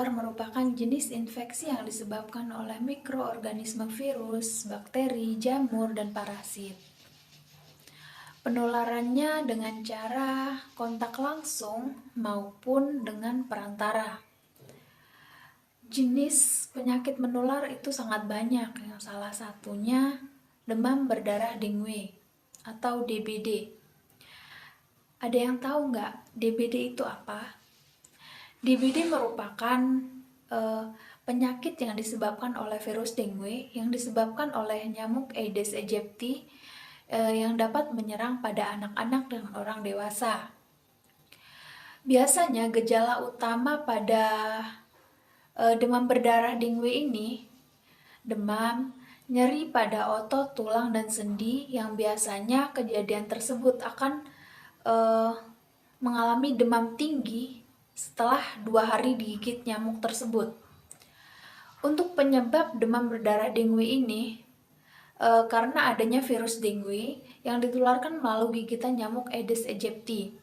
menular merupakan jenis infeksi yang disebabkan oleh mikroorganisme virus, bakteri, jamur, dan parasit. Penularannya dengan cara kontak langsung maupun dengan perantara. Jenis penyakit menular itu sangat banyak, yang salah satunya demam berdarah dengue atau DBD. Ada yang tahu nggak DBD itu apa? DBD merupakan penyakit yang disebabkan oleh virus dengue yang disebabkan oleh nyamuk Aedes aegypti yang dapat menyerang pada anak-anak dan orang dewasa. Biasanya gejala utama pada demam berdarah dengue ini demam, nyeri pada otot, tulang, dan sendi yang biasanya kejadian tersebut akan mengalami demam tinggi setelah 2 hari digigit nyamuk tersebut. Untuk penyebab demam berdarah dengue ini karena adanya virus dengue yang ditularkan melalui gigitan nyamuk Aedes aegypti.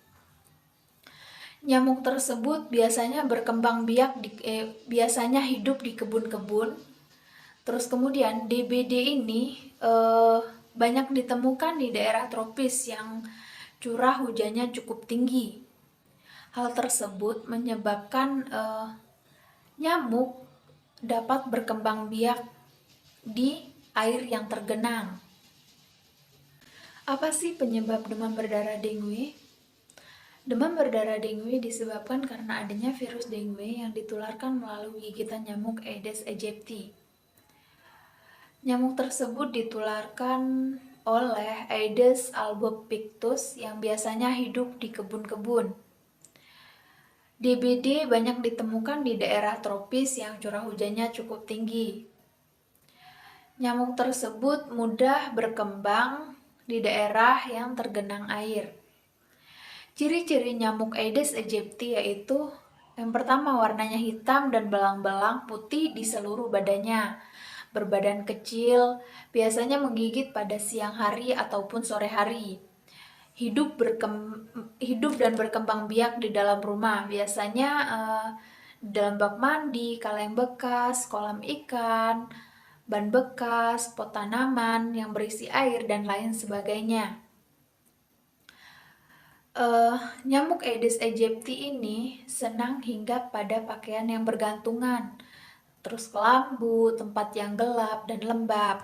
Nyamuk tersebut biasanya biasanya hidup di kebun-kebun. Terus kemudian DBD ini banyak ditemukan di daerah tropis yang curah hujannya cukup tinggi. Hal tersebut menyebabkan nyamuk dapat berkembang biak di air yang tergenang. Apa sih penyebab demam berdarah dengue? Demam berdarah dengue disebabkan karena adanya virus dengue yang ditularkan melalui gigitan nyamuk Aedes aegypti. Nyamuk tersebut ditularkan oleh Aedes albopictus yang biasanya hidup di kebun-kebun. DBD banyak ditemukan di daerah tropis yang curah hujannya cukup tinggi. Nyamuk tersebut mudah berkembang di daerah yang tergenang air. Ciri-ciri nyamuk Aedes aegypti yaitu yang pertama, warnanya hitam dan belang-belang putih di seluruh badannya. Berbadan kecil, biasanya menggigit pada siang hari ataupun sore hari. Hidup dan berkembang biak di dalam rumah, biasanya dalam bak mandi, kaleng bekas, kolam ikan, ban bekas, pot tanaman yang berisi air, dan lain sebagainya. Nyamuk Aedes aegypti ini senang hinggap pada pakaian yang bergantungan, terus kelambu, tempat yang gelap dan lembab.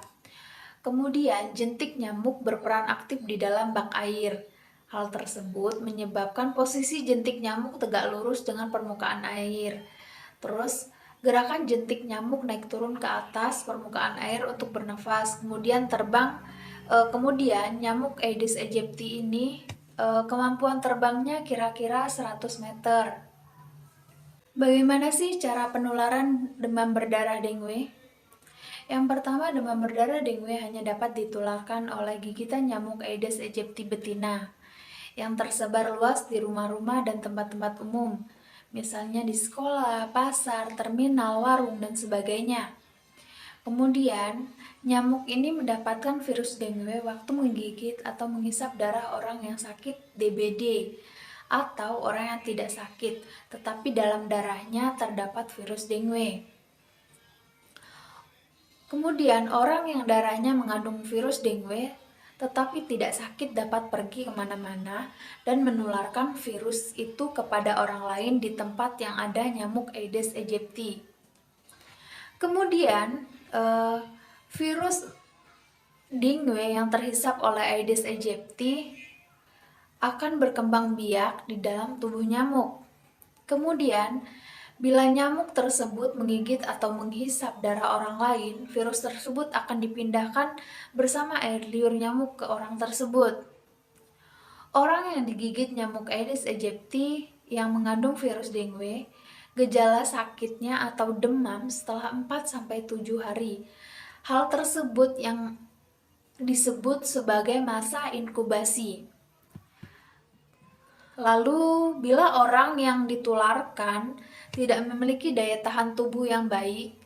Kemudian jentik nyamuk berperan aktif di dalam bak air. Hal tersebut menyebabkan posisi jentik nyamuk tegak lurus dengan permukaan air. Terus gerakan jentik nyamuk naik turun ke atas permukaan air untuk bernafas, kemudian terbang. Kemudian nyamuk Aedes aegypti ini kemampuan terbangnya kira-kira 100 meter. Bagaimana sih cara penularan demam berdarah dengue? Yang pertama, demam berdarah dengue hanya dapat ditularkan oleh gigitan nyamuk Aedes aegypti betina yang tersebar luas di rumah-rumah dan tempat-tempat umum, misalnya di sekolah, pasar, terminal, warung, dan sebagainya. Kemudian, nyamuk ini mendapatkan virus dengue waktu menggigit atau menghisap darah orang yang sakit DBD atau orang yang tidak sakit, tetapi dalam darahnya terdapat virus dengue. Kemudian, orang yang darahnya mengandung virus dengue tetapi tidak sakit dapat pergi kemana-mana dan menularkan virus itu kepada orang lain di tempat yang ada nyamuk Aedes aegypti. Kemudian, virus dengue yang terhisap oleh Aedes aegypti akan berkembang biak di dalam tubuh nyamuk. Kemudian, bila nyamuk tersebut menggigit atau menghisap darah orang lain, virus tersebut akan dipindahkan bersama air liur nyamuk ke orang tersebut. Orang yang digigit nyamuk Aedes aegypti yang mengandung virus dengue, gejala sakitnya atau demam setelah 4-7 hari. Hal tersebut yang disebut sebagai masa inkubasi. Lalu, bila orang yang ditularkan tidak memiliki daya tahan tubuh yang baik,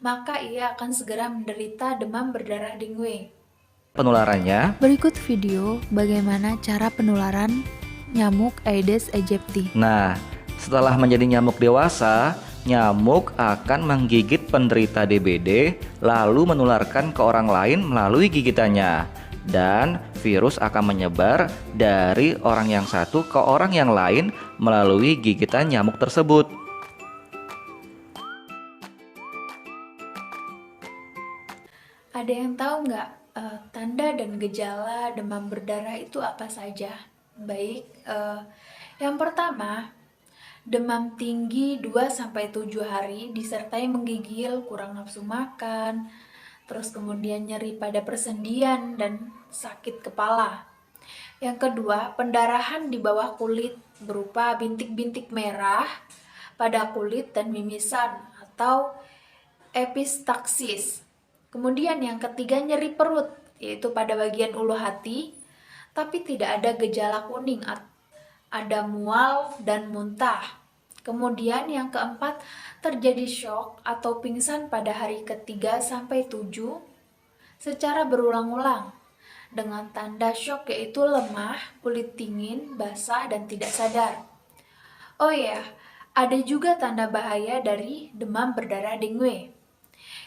maka ia akan segera menderita demam berdarah dengue. Penularannya. Berikut video bagaimana cara penularan nyamuk Aedes aegypti. Nah, setelah menjadi nyamuk dewasa, Nyamuk akan menggigit penderita DBD lalu menularkan ke orang lain melalui gigitannya. Dan virus akan menyebar dari orang yang satu ke orang yang lain melalui gigitan nyamuk tersebut. Ada yang tahu nggak tanda dan gejala demam berdarah itu apa saja? Baik, yang pertama, demam tinggi 2-7 hari disertai menggigil, kurang nafsu makan, terus kemudian nyeri pada persendian dan sakit kepala. Yang kedua, pendarahan di bawah kulit berupa bintik-bintik merah pada kulit dan mimisan atau epistaksis. Kemudian yang ketiga, nyeri perut, yaitu pada bagian ulu hati, tapi tidak ada gejala kuning, ada mual dan muntah. Kemudian yang keempat, terjadi shock atau pingsan pada hari ke-3-7 secara berulang-ulang dengan tanda shock yaitu lemah, kulit dingin, basah, dan tidak sadar. Oh ya, ada juga tanda bahaya dari demam berdarah dengue.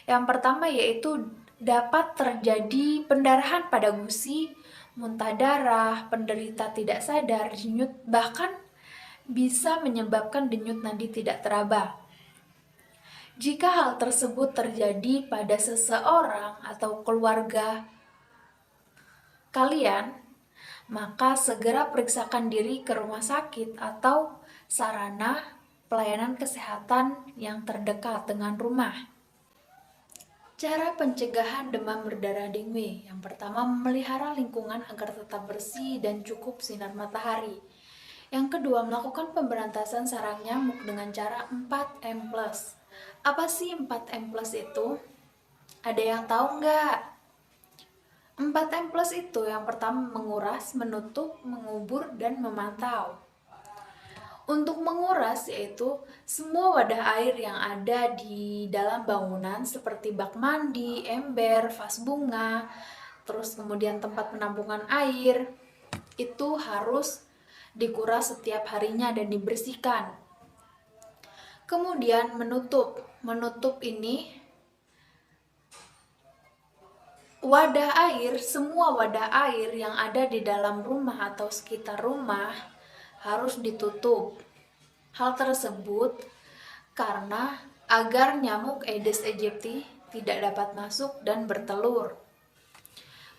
Yang pertama yaitu dapat terjadi pendarahan pada gusi, muntah darah, penderita tidak sadar, denyut, bahkan bisa menyebabkan denyut nadi tidak teraba. Jika hal tersebut terjadi pada seseorang atau keluarga kalian, maka segera periksakan diri ke rumah sakit atau sarana pelayanan kesehatan yang terdekat dengan rumah. Cara pencegahan demam berdarah dengue. Yang pertama, memelihara lingkungan agar tetap bersih dan cukup sinar matahari. Yang kedua, melakukan pemberantasan sarang nyamuk dengan cara 4M+. Apa sih 4M+ itu? Ada yang tahu nggak? 4M+ itu yang pertama menguras, menutup, mengubur, dan memantau. Untuk menguras yaitu semua wadah air yang ada di dalam bangunan seperti bak mandi, ember, vas bunga, terus kemudian tempat penampungan air, itu harus dikuras setiap harinya dan dibersihkan. Kemudian menutup ini wadah air, semua wadah air yang ada di dalam rumah atau sekitar rumah harus ditutup. Hal tersebut karena agar nyamuk Aedes aegypti tidak dapat masuk dan bertelur.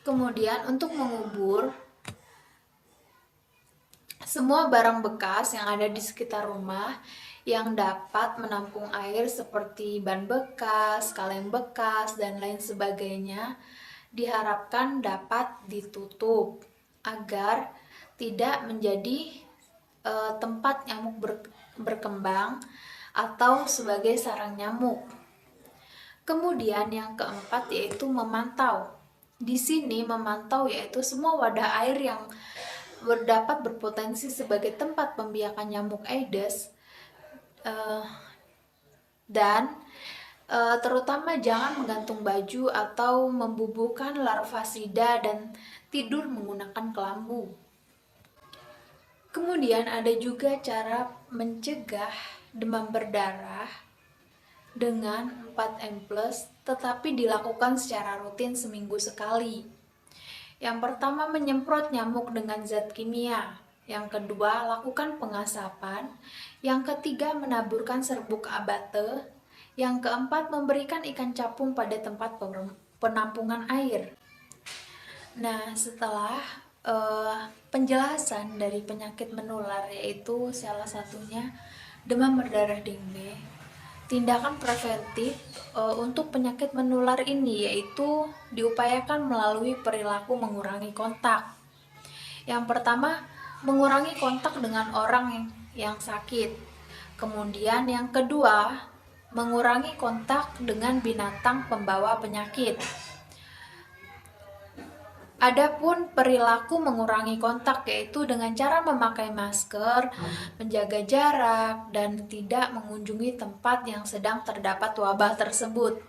Kemudian untuk mengubur semua barang bekas yang ada di sekitar rumah yang dapat menampung air seperti ban bekas, kaleng bekas, dan lain sebagainya diharapkan dapat ditutup agar tidak menjadi tempat nyamuk berkembang atau sebagai sarang nyamuk. Kemudian yang keempat yaitu memantau. Di sini memantau yaitu semua wadah air yang dapat berpotensi sebagai tempat pembiakan nyamuk Aedes dan terutama jangan menggantung baju atau membubuhkan larvasida dan tidur menggunakan kelambu. Kemudian ada juga cara mencegah demam berdarah dengan 4M+, tetapi dilakukan secara rutin seminggu sekali. Yang pertama, menyemprot nyamuk dengan zat kimia. Yang kedua, lakukan pengasapan. Yang ketiga, menaburkan serbuk abate. Yang keempat, memberikan ikan capung pada tempat penampungan air. Nah, setelah penjelasan dari penyakit menular yaitu salah satunya demam berdarah dengue, tindakan preventif untuk penyakit menular ini yaitu diupayakan melalui perilaku mengurangi kontak. Yang pertama, mengurangi kontak dengan orang yang sakit. Kemudian yang kedua, mengurangi kontak dengan binatang pembawa penyakit. Adapun perilaku mengurangi kontak yaitu dengan cara memakai masker, menjaga jarak, dan tidak mengunjungi tempat yang sedang terdapat wabah tersebut.